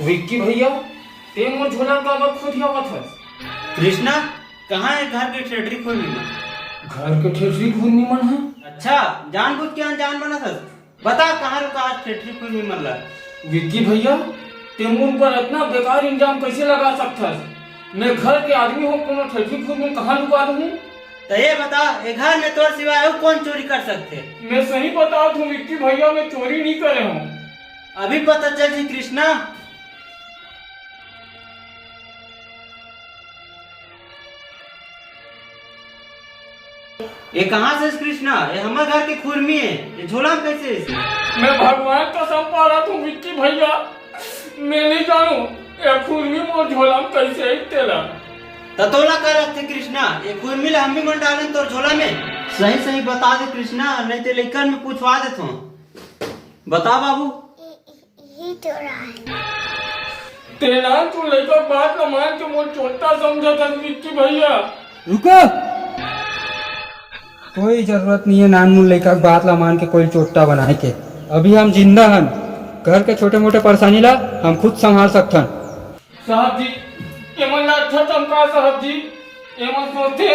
विक्की भैया ते मोर झोला का वक्त खुद आवत है। कृष्णा कहाँ है घर के ठेठरी खुद निमन? घर के ठेठरी खुद निमन है। अच्छा जानबूझ के अनजान बना था। बता कहाँ रुका आज ठेठरी खुद निमन ला? विक्की भैया ते मोर पर इतना बेकार इंजाम कैसे लगा सकता है? मैं घर के आदमी हूँ, कोनो ठेठरी खुद में कहाँ लुका दूँ? तो ये बता ये घर में तोर सिवाय और कौन चोरी कर सकते? मैं सही बता दूँ विक्की भैया, मैं चोरी नहीं करे हूँ। अभी पता चल जी कृष्णा। ये कहाँ से कृष्णा? ये हमारे घर की खुरमी है, ये झोला में कैसे है? मैं भगवान का कसम पा रहा हूँ विक्की भैया, मैं नहीं जानू ये खुरमी मोर झोला में कैसे है तेरा। ततोला कर रखते कृष्णा, ये खुरमी ला हम भी मन डालें तोर झोला में। सही सही बता दे कृष्णा, नहीं तो लेकर में पूछवा देता हूँ। बता बाबू। ये चोरा है। तेरा तू लेकर बात न मान के मोर चोटा समझा था विक्की भैया। रुको, कोई जरूरत नहीं है नानमून लेकर बात ला मान के कोई चोटा बनाए के। अभी हम जिंदा हन, घर के छोटे मोटे परेशानी ला हम खुद संभाल सकथन। साहब जी एमन ला अच्छा चमका साहब जी, एमन सोचते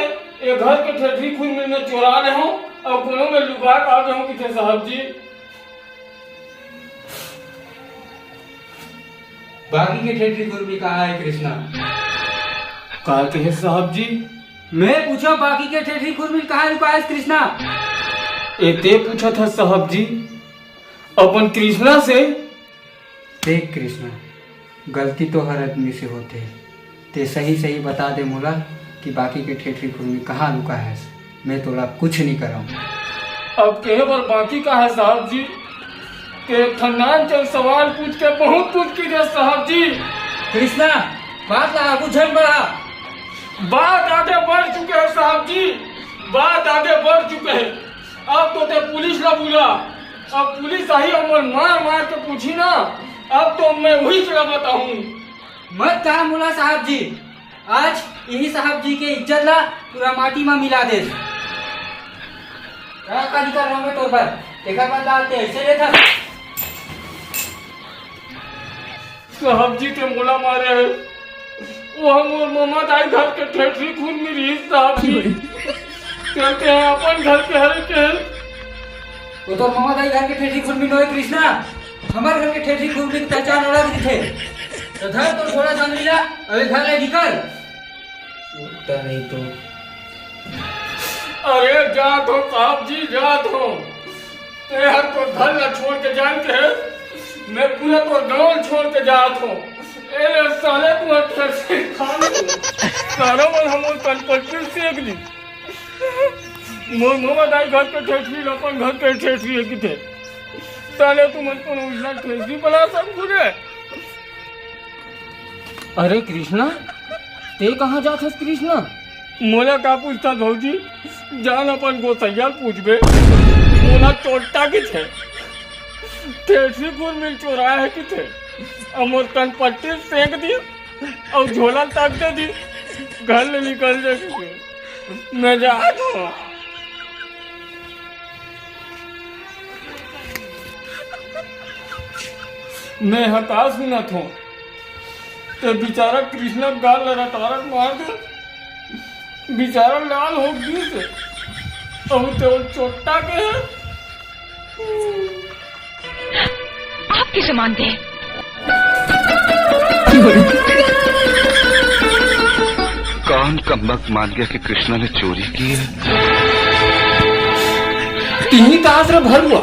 ये घर के ठेठरी खुद में चोरा रहे हो और कोनो में लुका आ गए हो किथे साहब जी। बाकी के ठेठरी खुरमी कहाँ है कृष्णा? कहा के है साहब जी? मैं पूछा बाकी के ठेठरी खुरमी कहाँ लुका है कृष्णा? एते पूछा था साहब जी अपन कृष्णा से। देख कृष्णा, गलती तो हर आदमी से होते है, ते सही सही बता दे मोला कि बाकी के ठेठरी खुरमी कहाँ लुका है। मैं तोला कुछ नहीं कराऊं। अब कहे पर बाकी का है साहब जी के ठंडान चल सवाल पूछ के बहुत कुछ कीजिए साहब जी। कृष्णा बात ला आगू झन बढ़ा। बात आगे बढ़ चुके हैं साहब जी, बात आगे बढ़ चुके हैं। अब तो ते पुलिस ला बुला, अब पुलिस आई और मार मार के पूछी ना, अब तो मैं वही चला बताऊं। मत कहा मुला साहब जी, आज यही साहब जी के इज्जत ला पूरा माटी में मिला दे। क्या कर रहा हूँ मैं तोर पर? देखा बंदा आते ऐसे लेता। साहब जी के मोला मारे है वो हम और मामा दाई घर के ठेठरी खून में रही साहब जी। कहते हैं अपन घर के हर के वो तो मामा दाई घर के ठेठरी खुरमी नोए कृष्णा, हमारे घर के ठेठरी खुरमी की पहचान अलग थे। तो धर तो थोड़ा सा मिला, अभी घर ले निकल। छूटता नहीं तो। अरे जा दो साहब जी, जा दो। तेरा तो घर न छोड़ के जानते हैं, मैं पूरा तो गांव छोड़ के जात हूँ। ए साले तू अक्सर से खाने सारा मन हम कल पट्टी सेक ली। मोर मामा दाई घर के ठेठरी अपन घर के ठेठरी है किथे। साले तू मन को उजला ठेठरी बना सब खुदे। अरे कृष्णा ते कहाँ जात हस कृष्णा? मोला का पूछता भौजी, जान अपन गोसैया पूछबे मोला चोटा किथे ठेठरी गुर मिल चोराया है किथे। अमोर तन पट्टी फेंक दी और झोला तक दे दी, घर ले निकल जाए। मैं जा दो। मैं हताश हूं न थो तो बेचारा कृष्णा गाल रटारक मार दे, बेचारा लाल हो गई से और तो चोटा के है। आप किसे मानते हैं? कौन कम्बक मान गया कि कृष्णा ने चोरी की है? तीन तास रे भर हुआ।